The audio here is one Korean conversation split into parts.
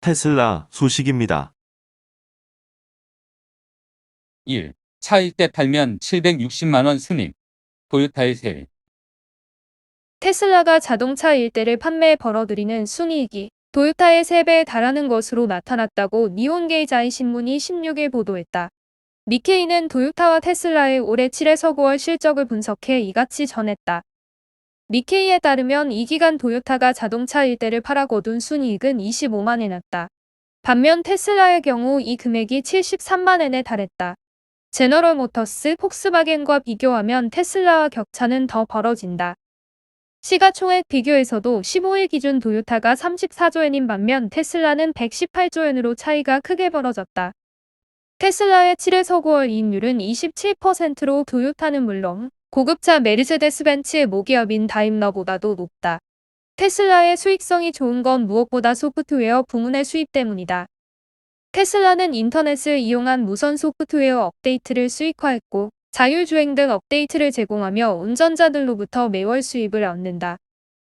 테슬라 소식입니다. 1. 차 1대 팔면 760만원 순임. 토요타의 세. 테슬라가 자동차 1대를 판매에 벌어들이는 순이익이 도요타의 3배에 달하는 것으로 나타났다고 니혼게이자이 신문이 16일 보도했다. 니케이는 도요타와 테슬라의 올해 7에서 9월 실적을 분석해 이같이 전했다. 니케이에 따르면 이 기간 도요타가 자동차 1대를 팔아 거둔 순이익은 25만 엔에 났다. 반면 테슬라의 경우 이 금액이 73만 엔에 달했다. 제너럴 모터스, 폭스바겐과 비교하면 테슬라와 격차는 더 벌어진다. 시가총액 비교에서도 15일 기준 도요타가 34조 엔인 반면 테슬라는 118조 엔으로 차이가 크게 벌어졌다. 테슬라의 7에서 9월 이익률은 27%로 도요타는 물론 고급차 메르세데스벤츠의 모기업인 다임러보다도 높다. 테슬라의 수익성이 좋은 건 무엇보다 소프트웨어 부문의 수입 때문이다. 테슬라는 인터넷을 이용한 무선 소프트웨어 업데이트를 수익화했고 자율주행 등 업데이트를 제공하며 운전자들로부터 매월 수입을 얻는다.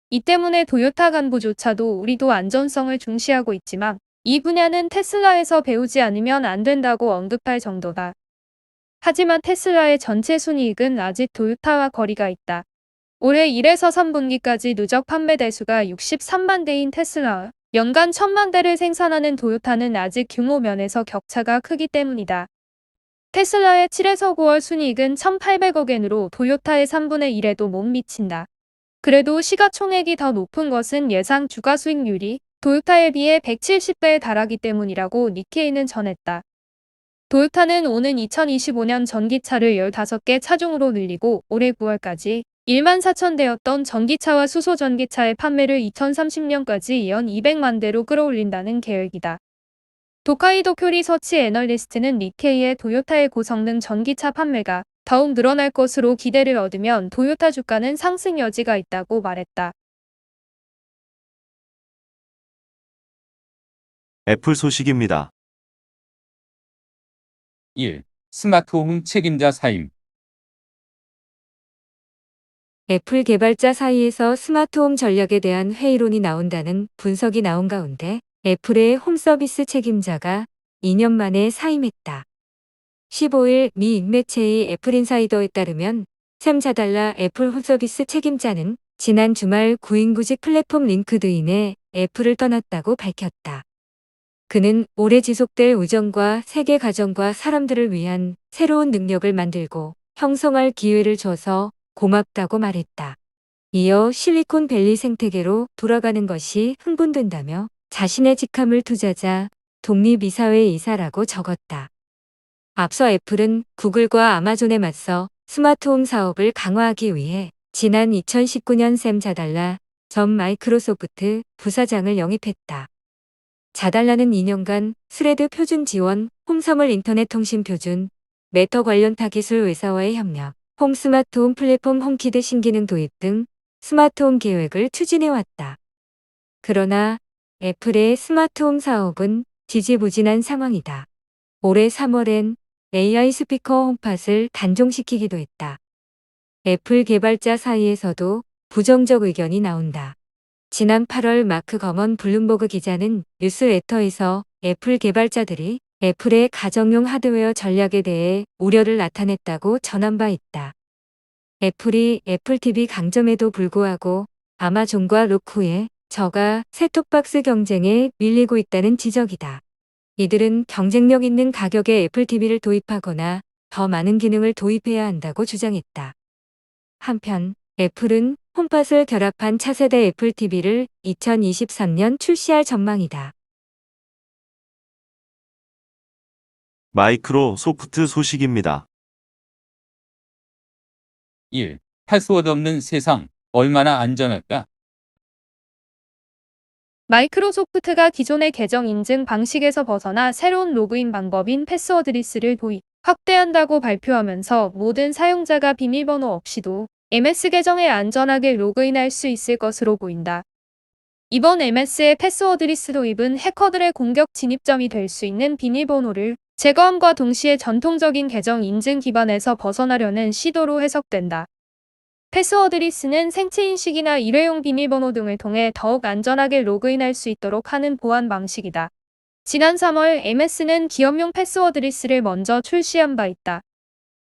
이 때문에 도요타 간부조차도 우리도 안전성을 중시하고 있지만 이 분야는 테슬라에서 배우지 않으면 안 된다고 언급할 정도다. 하지만 테슬라의 전체 순이익은 아직 도요타와 거리가 있다. 올해 1에서 3분기까지 누적 판매 대수가 63만 대인 테슬라와 연간 1000만 대를 생산하는 도요타는 아직 규모 면에서 격차가 크기 때문이다. 테슬라의 7에서 9월 순이익은 1,800억 엔으로 도요타의 3분의 1에도 못 미친다. 그래도 시가총액이 더 높은 것은 예상 주가 수익률이 도요타에 비해 170배에 달하기 때문이라고 니케이는 전했다. 도요타는 오는 2025년 전기차를 15개 차종으로 늘리고 올해 9월까지 1만 4천 대였던 전기차와 수소 전기차의 판매를 2030년까지 연 200만 대로 끌어올린다는 계획이다. 도카이도 쿄리 서치 애널리스트는 니케이의 도요타의 고성능 전기차 판매가 더욱 늘어날 것으로 기대를 얻으면 도요타 주가는 상승 여지가 있다고 말했다. 애플 소식입니다. 1. 스마트홈 책임자 사임. 애플 개발자 사이에서 스마트홈 전략에 대한 회의론이 나온다는 분석이 나온 가운데 애플의 홈서비스 책임자가 2년 만에 사임했다. 15일 미 인매체의 애플인사이더에 따르면 샘 자달라 애플 홈서비스 책임자는 지난 주말 구인구직 플랫폼 링크드인에 애플을 떠났다고 밝혔다. 그는 오래 지속될 우정과 세계 가정과 사람들을 위한 새로운 능력을 만들고 형성할 기회를 줘서 고맙다고 말했다. 이어 실리콘밸리 생태계로 돌아가는 것이 흥분된다며 자신의 직함을 투자자 독립이사회 이사라고 적었다. 앞서 애플은 구글과 아마존에 맞서 스마트홈 사업을 강화하기 위해 지난 2019년 샘 자달라 전 마이크로소프트 부사장을 영입했다. 자달라는 2년간 스레드 표준 지원, 홈서물 인터넷 통신 표준, 메터 관련 타 기술 회사와의 협력, 홈 스마트홈 플랫폼 홈키드 신기능 도입 등 스마트홈 계획을 추진해왔다. 그러나 애플의 스마트홈 사업은 지지부진한 상황이다. 올해 3월엔 AI 스피커 홈팟을 단종시키기도 했다. 애플 개발자 사이에서도 부정적 의견이 나온다. 지난 8월 마크 거먼 블룸버그 기자는 뉴스레터에서 애플 개발자들이 애플의 가정용 하드웨어 전략에 대해 우려를 나타냈다고 전한 바 있다. 애플이 애플 TV 강점에도 불구하고 아마존과 로쿠의 저가 셋톱박스 경쟁에 밀리고 있다는 지적이다. 이들은 경쟁력 있는 가격의 애플 TV를 도입하거나 더 많은 기능을 도입해야 한다고 주장했다. 한편 애플은 홈팟을 결합한 차세대 애플 TV를 2023년 출시할 전망이다. 마이크로소프트 소식입니다. 1. 패스워드 없는 세상, 얼마나 안전할까? 마이크로소프트가 기존의 계정 인증 방식에서 벗어나 새로운 로그인 방법인 패스워드리스를 도입, 확대한다고 발표하면서 모든 사용자가 비밀번호 없이도 MS 계정에 안전하게 로그인할 수 있을 것으로 보인다. 이번 MS의 패스워드리스 도입은 해커들의 공격 진입점이 될 수 있는 비밀번호를 제거함과 동시에 전통적인 계정 인증 기반에서 벗어나려는 시도로 해석된다. 패스워드리스는 생체인식이나 일회용 비밀번호 등을 통해 더욱 안전하게 로그인할 수 있도록 하는 보안 방식이다. 지난 3월 MS는 기업용 패스워드 리스를 먼저 출시한 바 있다.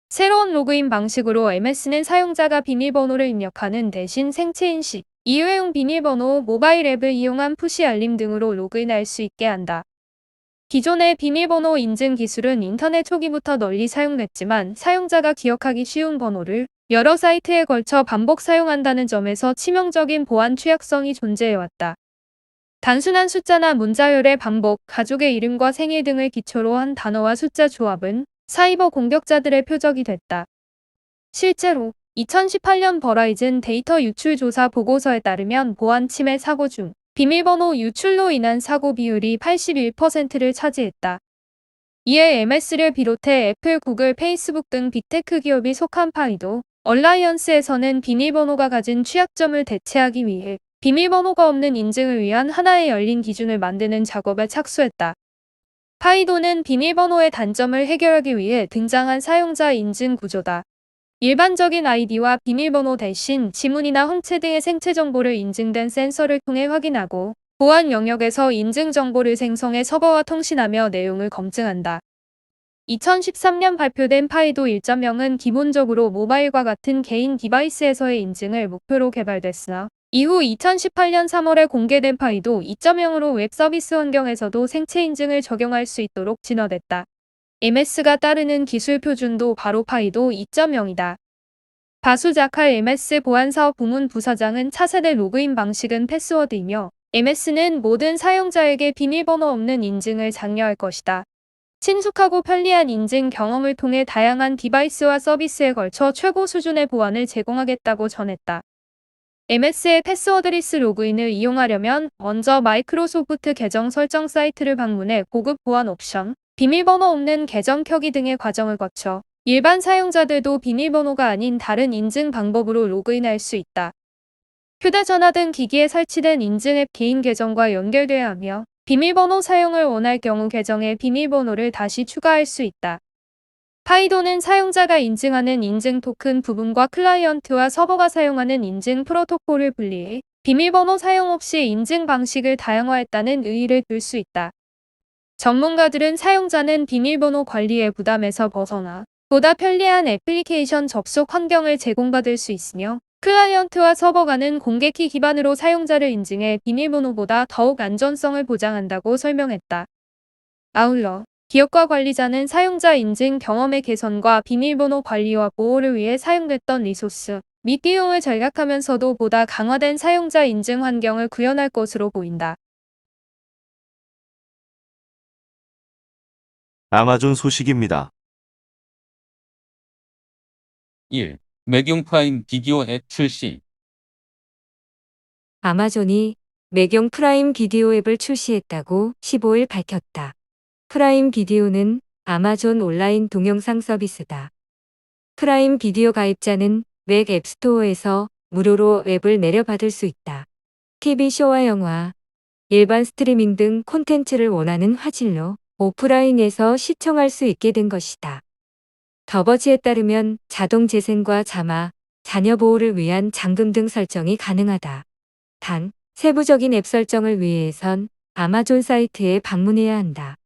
새로운 로그인 방식으로 MS는 사용자가 비밀번호를 입력하는 대신 생체 인식, 이외용 비밀번호, 모바일 앱을 이용한 푸시 알림 등으로 로그인할 수 있게 한다. 기존의 비밀번호 인증 기술은 인터넷 초기부터 널리 사용됐지만 사용자가 기억하기 쉬운 번호를 여러 사이트에 걸쳐 반복 사용한다는 점에서 치명적인 보안 취약성이 존재해왔다. 단순한 숫자나 문자열의 반복, 가족의 이름과 생일 등을 기초로 한 단어와 숫자 조합은 사이버 공격자들의 표적이 됐다. 실제로 2018년 버라이즌 데이터 유출 조사 보고서에 따르면 보안 침해 사고 중 비밀번호 유출로 인한 사고 비율이 81%를 차지했다. 이에 MS를 비롯해 애플, 구글, 페이스북 등 빅테크 기업이 속한 파이도 얼라이언스에서는 비밀번호가 가진 취약점을 대체하기 위해 비밀번호가 없는 인증을 위한 하나의 열린 기준을 만드는 작업에 착수했다. 파이도는 비밀번호의 단점을 해결하기 위해 등장한 사용자 인증 구조다. 일반적인 아이디와 비밀번호 대신 지문이나 홍채 등의 생체 정보를 인증된 센서를 통해 확인하고 보안 영역에서 인증 정보를 생성해 서버와 통신하며 내용을 검증한다. 2013년 발표된 파이도 1.0은 기본적으로 모바일과 같은 개인 디바이스에서의 인증을 목표로 개발됐으나 이후 2018년 3월에 공개된 파이도 2.0으로 웹 서비스 환경에서도 생체 인증을 적용할 수 있도록 진화됐다. MS가 따르는 기술 표준도 바로 파이도 2.0이다. 바수 자칼 MS 보안사업 부문 부사장은 차세대 로그인 방식은 패스워드이며 MS는 모든 사용자에게 비밀번호 없는 인증을 장려할 것이다. 친숙하고 편리한 인증 경험을 통해 다양한 디바이스와 서비스에 걸쳐 최고 수준의 보안을 제공하겠다고 전했다. MS의 패스워드리스 로그인을 이용하려면 먼저 마이크로소프트 계정 설정 사이트를 방문해 고급 보안 옵션, 비밀번호 없는 계정 켜기 등의 과정을 거쳐 일반 사용자들도 비밀번호가 아닌 다른 인증 방법으로 로그인할 수 있다. 휴대전화 등 기기에 설치된 인증 앱 개인 계정과 연결돼야 하며 비밀번호 사용을 원할 경우 계정에 비밀번호를 다시 추가할 수 있다. 파이도는 사용자가 인증하는 인증 토큰 부분과 클라이언트와 서버가 사용하는 인증 프로토콜을 분리해 비밀번호 사용 없이 인증 방식을 다양화했다는 의의를 둘 수 있다. 전문가들은 사용자는 비밀번호 관리의 부담에서 벗어나 보다 편리한 애플리케이션 접속 환경을 제공받을 수 있으며 클라이언트와 서버 간은 공개키 기반으로 사용자를 인증해 비밀번호보다 더욱 안전성을 보장한다고 설명했다. 아울러 기업과 관리자는 사용자 인증 경험의 개선과 비밀번호 관리와 보호를 위해 사용됐던 리소스 및 비용을 절약하면서도 보다 강화된 사용자 인증 환경을 구현할 것으로 보인다. 아마존 소식입니다. 1. 매경 프라임 비디오 앱 출시. 아마존이 매경 프라임 비디오 앱을 출시했다고 15일 밝혔다. 프라임 비디오는 아마존 온라인 동영상 서비스다. 프라임 비디오 가입자는 맥 앱스토어에서 무료로 앱을 내려받을 수 있다. TV쇼와 영화, 일반 스트리밍 등 콘텐츠를 원하는 화질로 오프라인에서 시청할 수 있게 된 것이다. 더버지에 따르면 자동 재생과 자막, 자녀 보호를 위한 잠금 등 설정이 가능하다. 단, 세부적인 앱 설정을 위해선 아마존 사이트에 방문해야 한다.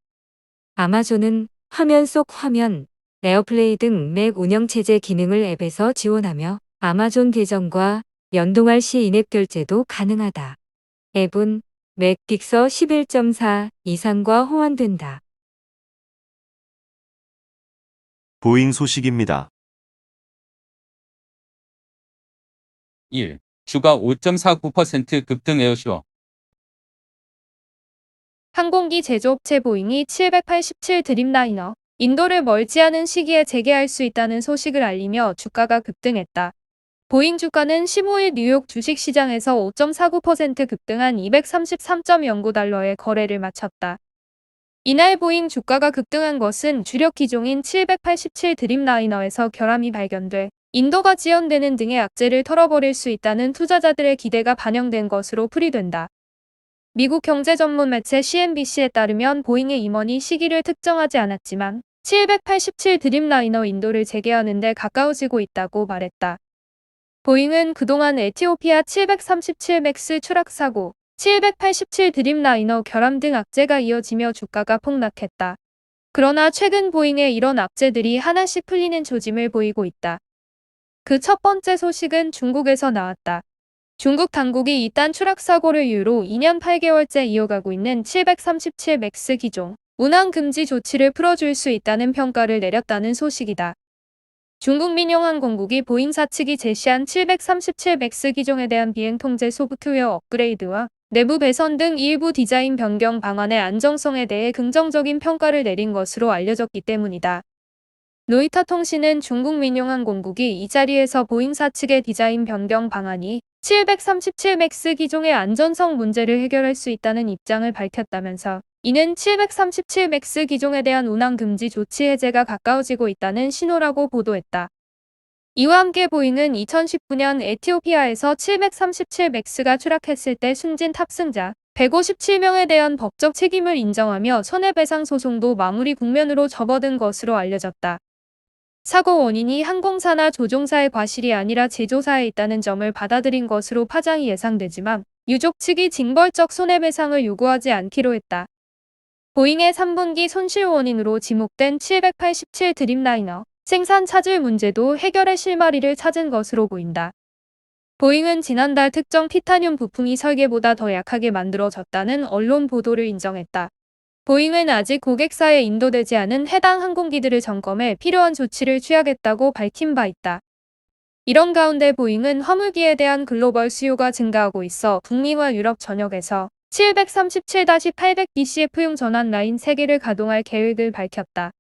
아마존은 화면 속 화면, 에어플레이 등 맥 운영체제 기능을 앱에서 지원하며 아마존 계정과 연동할 시 인앱 결제도 가능하다. 앱은 맥 픽서 11.4 이상과 호환된다. 보잉 소식입니다. 1. 주가 5.49% 급등 에어쇼. 항공기 제조업체 보잉이 787 드림라이너 인도를 멀지 않은 시기에 재개할 수 있다는 소식을 알리며 주가가 급등했다. 보잉 주가는 15일 뉴욕 주식시장에서 5.49% 급등한 233.09달러에 거래를 마쳤다. 이날 보잉 주가가 급등한 것은 주력 기종인 787 드림라이너에서 결함이 발견돼 인도가 지연되는 등의 악재를 털어버릴 수 있다는 투자자들의 기대가 반영된 것으로 풀이된다. 미국 경제 전문 매체 CNBC에 따르면 보잉의 임원이 시기를 특정하지 않았지만 787 드림라이너 인도를 재개하는 데 가까워지고 있다고 말했다. 보잉은 그동안 에티오피아 737 맥스 추락 사고, 787 드림라이너 결함 등 악재가 이어지며 주가가 폭락했다. 그러나 최근 보잉의 이런 악재들이 하나씩 풀리는 조짐을 보이고 있다. 그 첫 번째 소식은 중국에서 나왔다. 중국 당국이 이딴 추락 사고를 이유로 2년 8개월째 이어가고 있는 737 맥스 기종 운항 금지 조치를 풀어줄 수 있다는 평가를 내렸다는 소식이다. 중국 민영항공국이 보잉사 측이 제시한 737 맥스 기종에 대한 비행 통제 소프트웨어 업그레이드와 내부 배선 등 일부 디자인 변경 방안의 안정성에 대해 긍정적인 평가를 내린 것으로 알려졌기 때문이다. 로이터 통신은 중국 민영항공국이 이 자리에서 보잉사 측의 디자인 변경 방안이 737 맥스 기종의 안전성 문제를 해결할 수 있다는 입장을 밝혔다면서 이는 737 맥스 기종에 대한 운항 금지 조치 해제가 가까워지고 있다는 신호라고 보도했다. 이와 함께 보잉은 2019년 에티오피아에서 737 맥스가 추락했을 때 숨진 탑승자 157명에 대한 법적 책임을 인정하며 손해배상 소송도 마무리 국면으로 접어든 것으로 알려졌다. 사고 원인이 항공사나 조종사의 과실이 아니라 제조사에 있다는 점을 받아들인 것으로 파장이 예상되지만 유족 측이 징벌적 손해배상을 요구하지 않기로 했다. 보잉의 3분기 손실 원인으로 지목된 787 드림라이너 생산 차질 문제도 해결의 실마리를 찾은 것으로 보인다. 보잉은 지난달 특정 티타늄 부품이 설계보다 더 약하게 만들어졌다는 언론 보도를 인정했다. 보잉은 아직 고객사에 인도되지 않은 해당 항공기들을 점검해 필요한 조치를 취하겠다고 밝힌 바 있다. 이런 가운데 보잉은 화물기에 대한 글로벌 수요가 증가하고 있어 북미와 유럽 전역에서 737-800BCF용 전환 라인 3개를 가동할 계획을 밝혔다.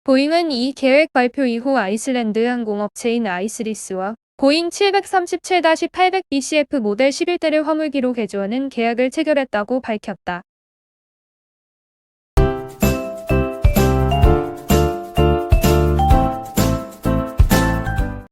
보잉은 이 계획 발표 이후 아이슬란드 항공업체인 아이스리스와 보잉 737-800BCF 모델 11대를 화물기로 개조하는 계약을 체결했다고 밝혔다.